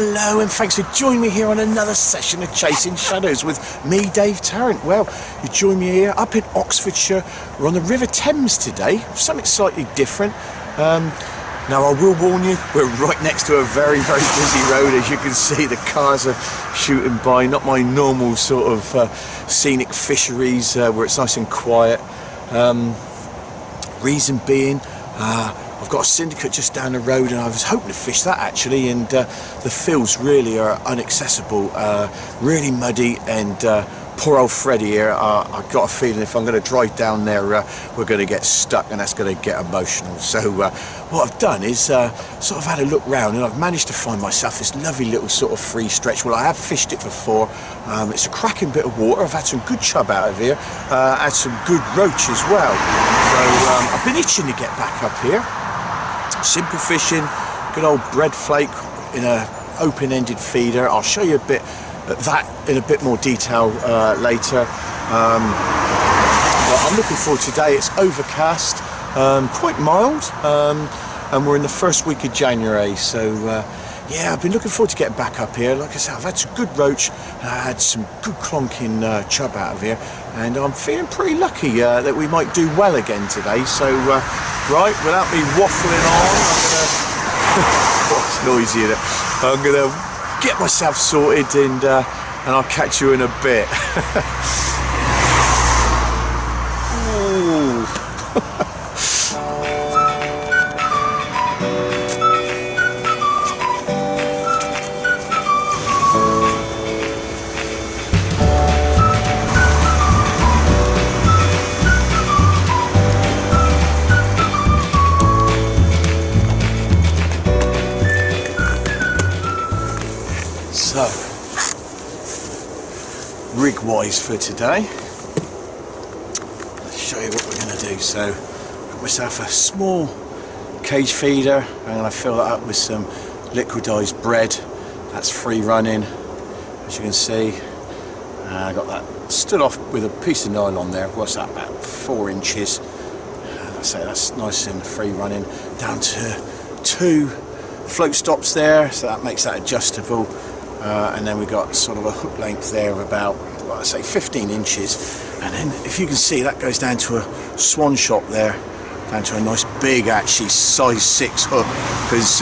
Hello and thanks for joining me here on another session of Chasing Shadows with me, Dave Tarrant. Well, you join me here up in Oxfordshire. We're on the River Thames today, something slightly different. Now I will warn you, we're right next to a very, very busy road. As you can see, the cars are shooting by, not my normal sort of scenic fisheries where it's nice and quiet. Reason being, I've got a syndicate just down the road and I was hoping to fish that actually, and the fields really are inaccessible, really muddy, and poor old Freddie here, I've got a feeling if I'm going to drive down there we're going to get stuck and that's going to get emotional. So what I've done is sort of had a look round and I've managed to find myself this lovely little sort of free stretch. Well, I have fished it before. It's a cracking bit of water. I've had some good chub out of here, had some good roach as well. So I've been itching to get back up here. Simple fishing, good old bread flake in a open-ended feeder. I'll show you a bit that in a bit more detail later. But I'm looking forward to today. It's overcast, quite mild, and we're in the first week of January. So yeah, I've been looking forward to getting back up here. Like I said, I've had some good roach and I had some good clonking chub out of here, and I'm feeling pretty lucky that we might do well again today. So right, without me waffling on, I'm gonna what's noisy in it? I'm gonna get myself sorted and I'll catch you in a bit. Ooh. So, rig-wise for today, I'll show you what we're going to do. So, got myself a small cage feeder. I'm going to fill that up with some liquidised bread. That's free running, as you can see. I got that stood off with a piece of nylon there. What's that, about 4 inches? So that's nice and free running. Down to 2 float stops there, so that makes that adjustable. And then we got sort of a hook length there of about, well, I say 15 inches, and then if you can see that goes down to a swan shot there, down to a nice big actually size 6 hook, because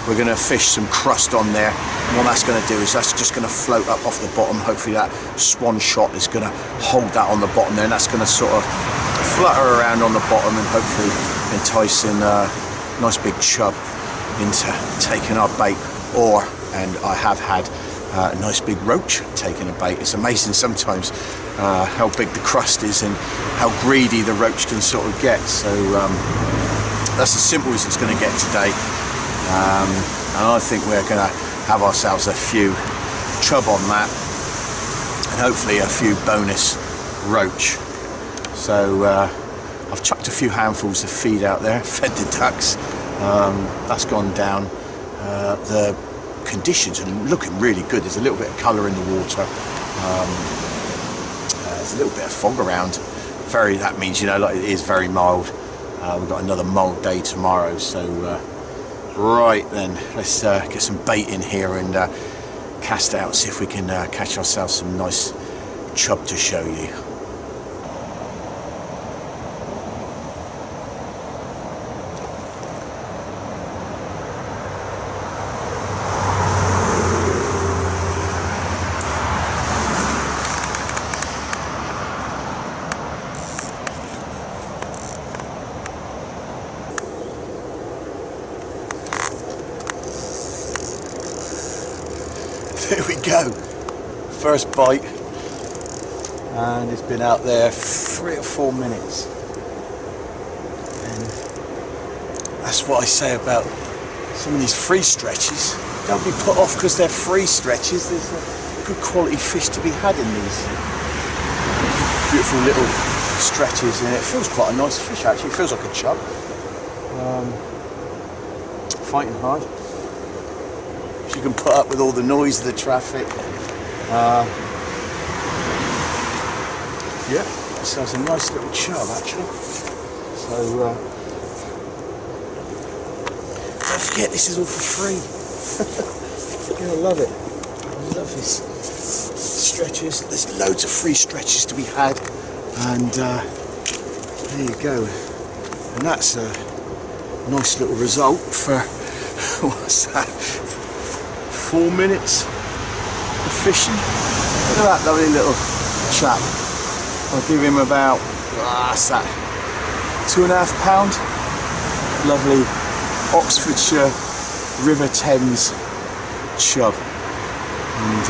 we're going to fish some crust on there, and what that's going to do is that's just going to float up off the bottom. Hopefully that swan shot is going to hold that on the bottom there, and that's going to sort of flutter around on the bottom and hopefully enticing nice big chub into taking our bait, and I have had a nice big roach taking a bait. It's amazing sometimes how big the crust is and how greedy the roach can sort of get. So that's as simple as it's going to get today, and I think we're going to have ourselves a few chub on that and hopefully a few bonus roach. So I've chucked a few handfuls of feed out there, fed the ducks. That's gone down. The conditions are looking really good. There's a little bit of colour in the water. There's a little bit of fog around. That means, you know, like, it is very mild. We've got another mild day tomorrow. So right then, let's get some bait in here and cast out, see if we can catch ourselves some nice chub to show you. There we go, first bite, and it's been out there 3 or 4 minutes, and that's what I say about some of these free stretches. Don't be put off because they're free stretches. There's a good quality fish to be had in these beautiful little stretches, and it feels quite a nice fish actually. It feels like a chub, fighting hard. You can put up with all the noise of the traffic. Yeah, so it's a nice little chub actually. So don't forget, this is all for free. You're gonna love it. I love these stretches. There's loads of free stretches to be had, and there you go. And that's a nice little result for what's that? 4 minutes of fishing. Look at that lovely little chap. I'll give him about what's that? 2.5 pound. Lovely Oxfordshire River Thames chub, and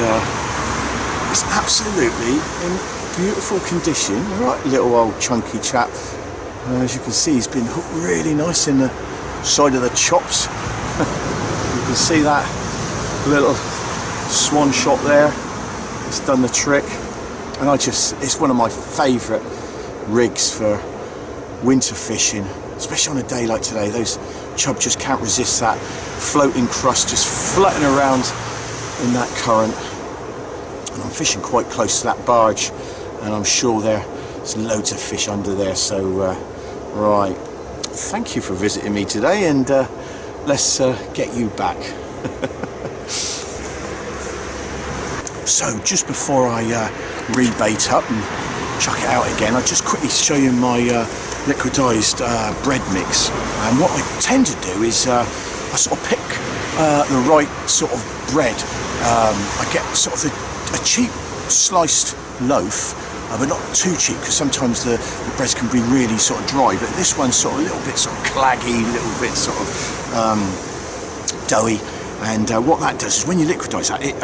it's absolutely in beautiful condition. Right, little old chunky chap. As you can see, he's been hooked really nice in the side of the chops. You can see that little swan shot there. It's done the trick, and it's one of my favourite rigs for winter fishing, especially on a day like today. Those chub just can't resist that floating crust just floating around in that current. And I'm fishing quite close to that barge, and I'm sure there's loads of fish under there. So right, thank you for visiting me today, and let's get you back. So just before I rebait up and chuck it out again, I'll just quickly show you my liquidised bread mix. And what I tend to do is I sort of pick the right sort of bread. I get sort of a cheap sliced loaf, but not too cheap, because sometimes the breads can be really sort of dry, but this one's sort of a little bit sort of claggy, a little bit sort of doughy. And what that does is when you liquidise that, it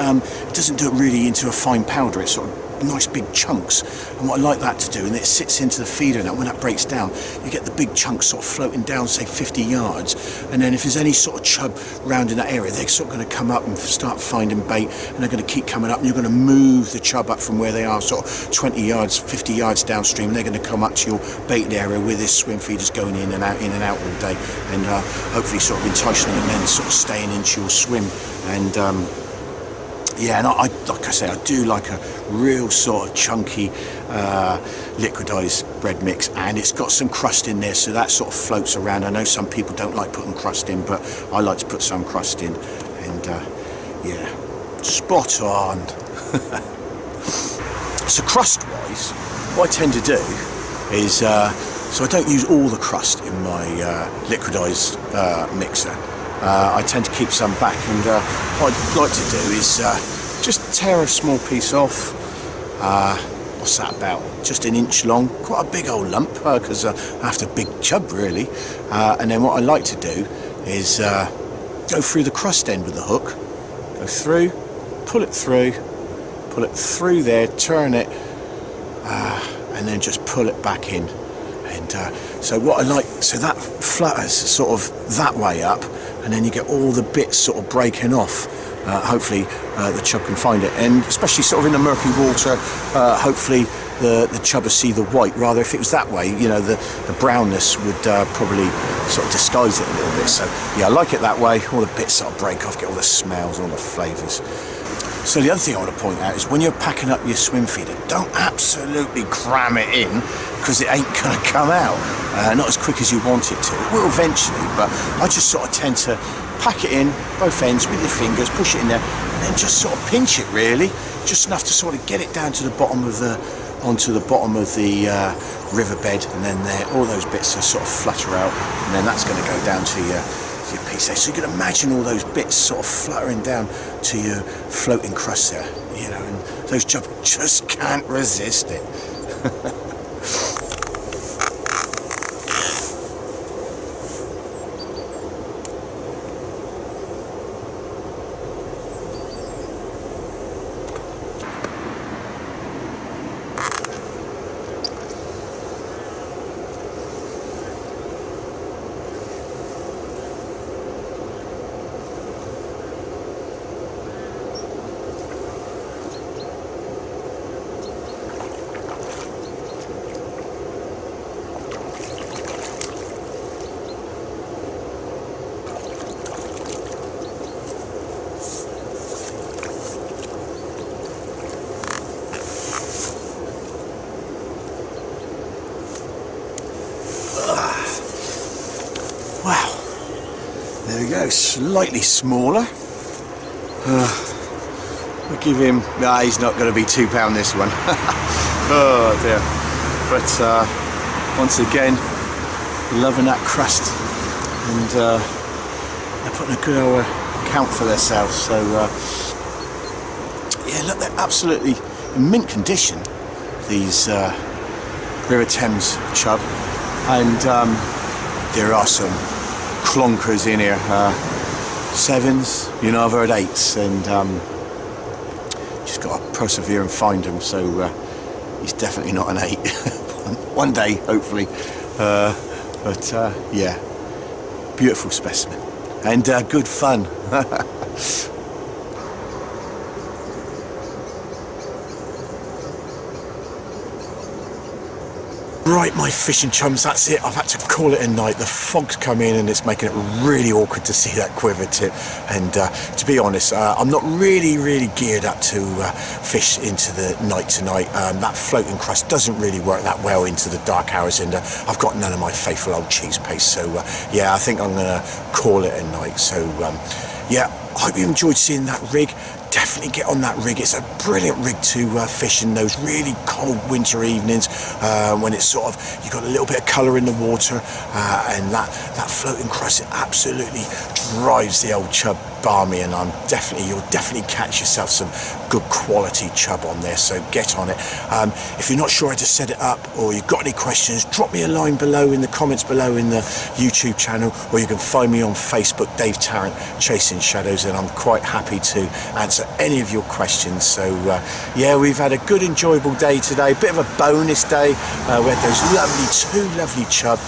doesn't do it really into a fine powder. It's sort of nice big chunks, and what I like that to do, and it sits into the feeder now. When that breaks down, you get the big chunks sort of floating down, say 50 yards, and then if there's any sort of chub round in that area, they're sort of going to come up and start finding bait, and they're going to keep coming up, and you're going to move the chub up from where they are sort of 20 yards, 50 yards downstream, and they're going to come up to your baited area with this swim feeders going in and out all day, and hopefully sort of enticing them and then sort of staying into your swim. And yeah, and I like I say, I do like a real sort of chunky liquidised bread mix, and it's got some crust in there, so that sort of floats around. I know some people don't like putting crust in, but I like to put some crust in, and yeah, spot on. So crust wise, what I tend to do is so I don't use all the crust in my liquidised mixer. I tend to keep some back, and what I'd like to do is just tear a small piece off. What's that, about just an inch long, quite a big old lump, because after big chub really. And then what I like to do is go through the crust end with the hook, go through, pull it through there, turn it, and then just pull it back in. And so what I like, so that flutters sort of that way up, and then you get all the bits sort of breaking off. Hopefully the chub can find it, and especially sort of in the murky water, hopefully the chub will see the white. Rather, if it was that way, you know, the brownness would probably sort of disguise it a little bit. So yeah, I like it that way. All the bits sort of break off, get all the smells, all the flavours. So the other thing I want to point out is when you're packing up your swim feeder, don't absolutely cram it in, because it ain't going to come out. Not as quick as you want it to. It will eventually, but I just sort of tend to pack it in both ends with your fingers, push it in there, and then just sort of pinch it really, just enough to sort of get it down to the bottom of the, onto the bottom of the riverbed, and then there, all those bits are sort of flutter out, and then that's going to go down to your piece there. So you can imagine all those bits sort of fluttering down to your floating crust there, you know, and those chub just can't resist it. Wow, there we go, slightly smaller, We'll give him, nah, he's not going to be £2 this one. Oh dear. But once again, loving that crust, and they're putting a good old account for themselves. So yeah, look, they're absolutely in mint condition, these River Thames chub, and there are some clonkers in here, 7s, you know, I've heard 8s, and just got to persevere and find them. So he's definitely not an 8. One day, hopefully. But yeah, beautiful specimen, and good fun. Right, my fishing chums, that's it. I've had to call it a night. The fog's come in and it's making it really awkward to see that quiver tip. And to be honest, I'm not really geared up to fish into the night tonight. That floating crust doesn't really work that well into the dark hours, and I've got none of my faithful old cheese paste. So yeah, I think I'm going to call it a night. So yeah, I hope you enjoyed seeing that rig. Definitely get on that rig. It's a brilliant rig to fish in those really cold winter evenings when it's sort of, you've got a little bit of colour in the water, and that floating crust, it absolutely drives the old chub balmy, and you'll definitely catch yourself some good quality chub on there. So get on it. If you're not sure how to set it up, or you've got any questions, drop me a line below in the comments below in the YouTube channel, or you can find me on Facebook, Dave Tarrant, Chasing Shadows, and I'm quite happy to answer any of your questions. So yeah, we've had a good enjoyable day today, bit of a bonus day. We had those two lovely chub.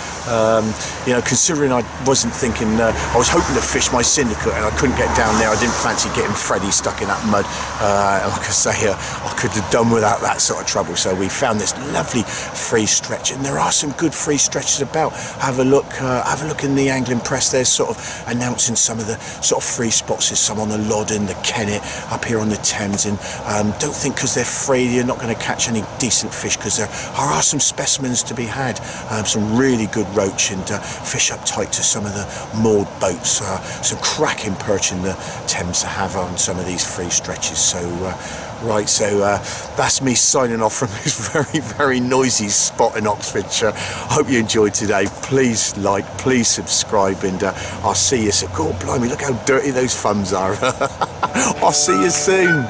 You know, considering I wasn't thinking, I was hoping to fish my syndicate and I couldn't get down there. I didn't fancy getting Freddie stuck in that mud, and like I say, I could have done without that sort of trouble. So we found this lovely free stretch, and there are some good free stretches about. Have a look in the angling press. There's sort of announcing some of the sort of free spots. There's some on the Loddon, the Kennet, up here on the Thames, and don't think because they're free you're not going to catch any decent fish, because there are some specimens to be had, some really good roach, and fish up tight to some of the moored boats, some cracking perch in the Thames to have on some of these free stretches. So right, so that's me signing off from this very noisy spot in Oxfordshire. I hope you enjoyed today. Please like, please subscribe, and I'll see you soon. God blimey, look how dirty those thumbs are. I'll see you soon.